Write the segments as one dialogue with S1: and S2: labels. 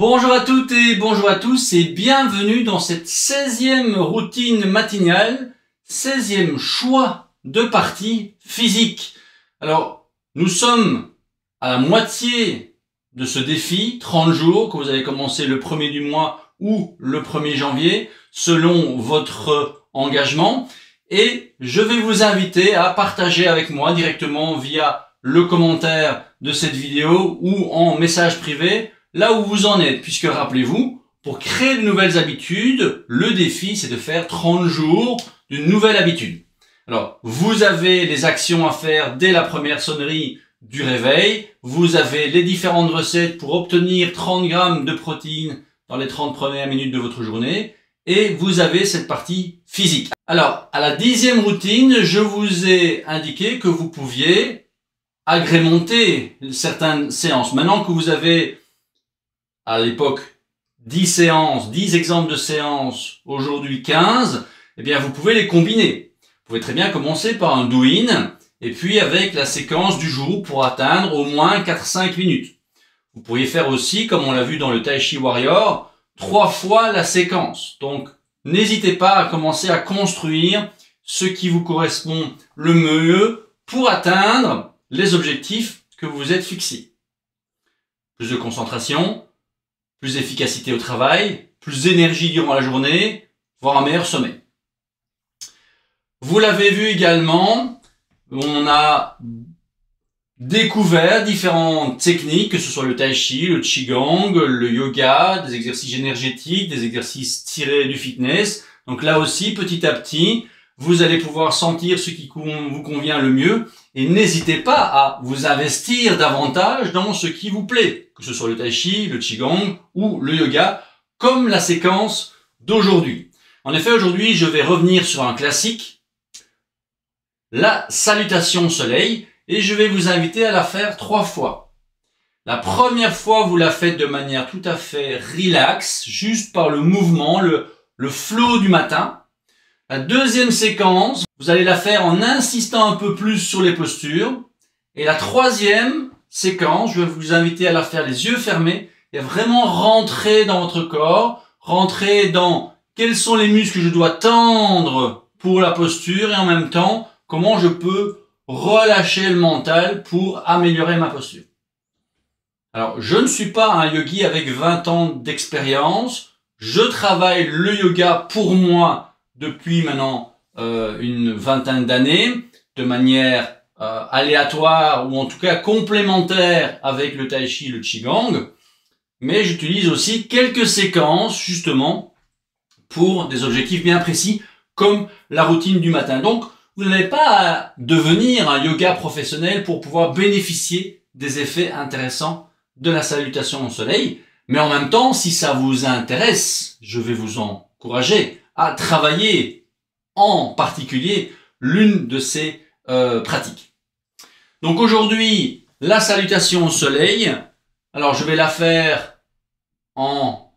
S1: Bonjour à toutes et bonjour à tous et bienvenue dans cette 16e routine matinale, 16e choix de partie physique. Alors, nous sommes à la moitié de ce défi, 30 jours, que vous avez commencé le 1er du mois ou le 1er janvier, selon votre engagement. Et je vais vous inviter à partager avec moi directement via le commentaire de cette vidéo ou en message privé là où vous en êtes, puisque rappelez-vous, pour créer de nouvelles habitudes, le défi c'est de faire 30 jours d'une nouvelle habitude. Alors, vous avez les actions à faire dès la première sonnerie du réveil, vous avez les différentes recettes pour obtenir 30 grammes de protéines dans les 30 premières minutes de votre journée, et vous avez cette partie physique. Alors, à la 10e routine, je vous ai indiqué que vous pouviez agrémenter certaines séances. Maintenant que vous avez à l'époque 10 séances, 10 exemples de séances, aujourd'hui 15, eh bien vous pouvez les combiner. Vous pouvez très bien commencer par un do-in et puis avec la séquence du jour pour atteindre au moins 4-5 minutes. Vous pourriez faire aussi, comme on l'a vu dans le Tai Chi Warrior, 3 fois la séquence. Donc n'hésitez pas à commencer à construire ce qui vous correspond le mieux pour atteindre les objectifs que vous vous êtes fixés. Plus de concentration, plus d'efficacité au travail, plus d'énergie durant la journée, voire un meilleur sommeil. Vous l'avez vu également, on a découvert différentes techniques, que ce soit le tai chi, le qigong, le yoga, des exercices énergétiques, des exercices tirés du fitness. Donc là aussi, petit à petit, vous allez pouvoir sentir ce qui vous convient le mieux et n'hésitez pas à vous investir davantage dans ce qui vous plaît, que ce soit le tai chi, le qigong ou le yoga, comme la séquence d'aujourd'hui. En effet, aujourd'hui, je vais revenir sur un classique, la salutation soleil, et je vais vous inviter à la faire 3 fois. La première fois, vous la faites de manière tout à fait relax, juste par le mouvement, le flow du matin. La deuxième séquence, vous allez la faire en insistant un peu plus sur les postures. Et la troisième séquence, je vais vous inviter à la faire les yeux fermés et à vraiment rentrer dans votre corps, rentrer dans quels sont les muscles que je dois tendre pour la posture et en même temps, comment je peux relâcher le mental pour améliorer ma posture. Alors, je ne suis pas un yogi avec 20 ans d'expérience. Je travaille le yoga pour moi depuis maintenant une vingtaine d'années, de manière aléatoire ou en tout cas complémentaire avec le tai chi, le qigong, mais j'utilise aussi quelques séquences justement pour des objectifs bien précis comme la routine du matin. Donc vous n'avez pas à devenir un yoga professionnel pour pouvoir bénéficier des effets intéressants de la salutation au soleil, mais en même temps, si ça vous intéresse, je vais vous encourager à travailler en particulier l'une de ces pratiques. Donc aujourd'hui, la salutation au soleil, alors je vais la faire en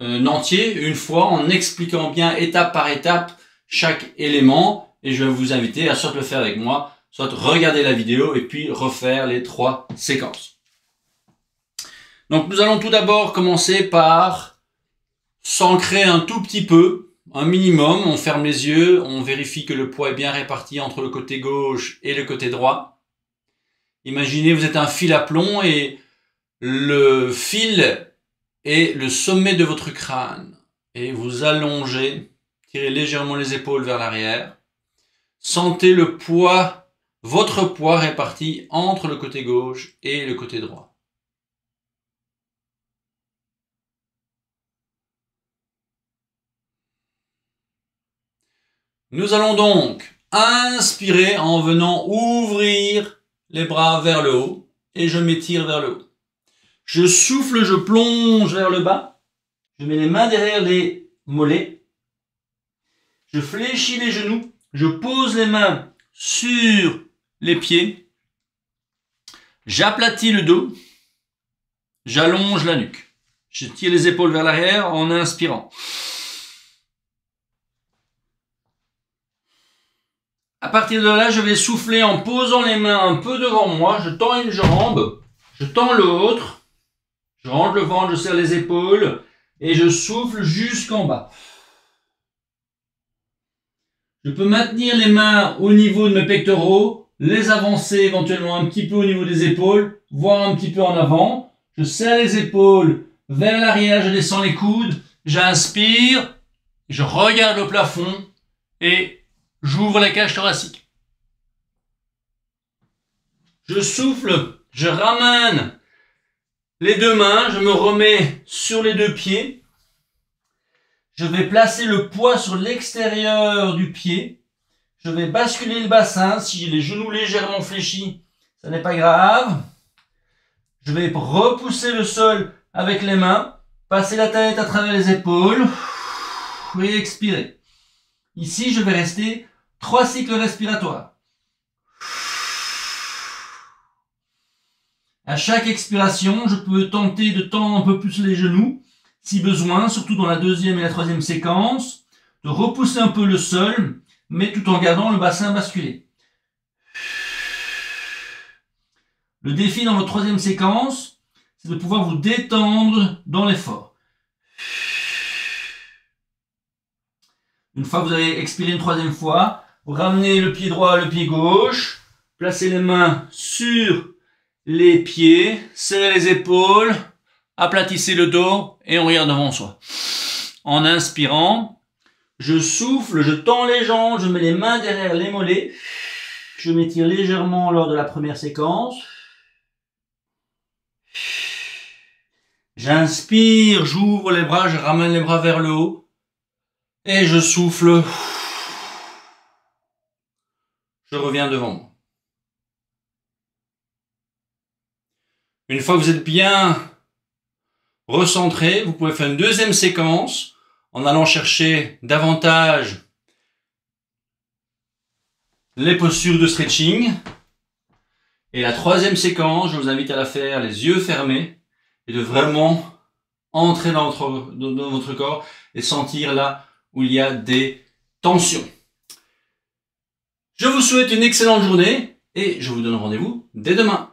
S1: entier, une fois, en expliquant bien étape par étape chaque élément, et je vais vous inviter à soit le faire avec moi, soit regarder la vidéo et puis refaire les 3 séquences. Donc nous allons tout d'abord commencer par s'ancrer un tout petit peu, un minimum, on ferme les yeux, on vérifie que le poids est bien réparti entre le côté gauche et le côté droit. Imaginez, vous êtes un fil à plomb et le fil est le sommet de votre crâne. Et vous allongez, tirez légèrement les épaules vers l'arrière. Sentez le poids, votre poids réparti entre le côté gauche et le côté droit. Nous allons donc inspirer en venant ouvrir les bras vers le haut et je m'étire vers le haut. Je souffle, je plonge vers le bas. Je mets les mains derrière les mollets. Je fléchis les genoux. Je pose les mains sur les pieds. J'aplatis le dos. J'allonge la nuque. Je tire les épaules vers l'arrière en inspirant. À partir de là, je vais souffler en posant les mains un peu devant moi. Je tends une jambe, je tends l'autre, Je rentre le ventre, je serre les épaules et je souffle jusqu'en bas. Je peux maintenir les mains au niveau de mes pectoraux, les avancer éventuellement un petit peu au niveau des épaules, voire un petit peu en avant. Je serre les épaules vers l'arrière, je descends les coudes, j'inspire, je regarde le plafond et j'ouvre la cage thoracique. Je souffle, je ramène les deux mains, je me remets sur les deux pieds. Je vais placer le poids sur l'extérieur du pied. Je vais basculer le bassin. Si j'ai les genoux légèrement fléchis, ça n'est pas grave. Je vais repousser le sol avec les mains. Passer la tête à travers les épaules. Et expirer. Ici, je vais rester 3 cycles respiratoires. À chaque expiration, je peux tenter de tendre un peu plus les genoux. Si besoin, surtout dans la deuxième et la troisième séquence, de repousser un peu le sol, mais tout en gardant le bassin basculé. Le défi dans votre troisième séquence, c'est de pouvoir vous détendre dans l'effort. Une fois que vous avez expiré une troisième fois, vous ramenez le pied droit, le pied gauche, placez les mains sur les pieds, serrez les épaules, aplatissez le dos et on regarde devant soi. En inspirant, je souffle, je tends les jambes, je mets les mains derrière les mollets. Je m'étire légèrement lors de la première séquence. J'inspire, j'ouvre les bras, je ramène les bras vers le haut. Et je souffle. Je reviens devant moi. Une fois que vous êtes bien recentré, vous pouvez faire une deuxième séquence en allant chercher davantage les postures de stretching. Et la troisième séquence, je vous invite à la faire les yeux fermés et de vraiment entrer dans votre corps et sentir là où il y a des tensions. Je vous souhaite une excellente journée et je vous donne rendez-vous dès demain.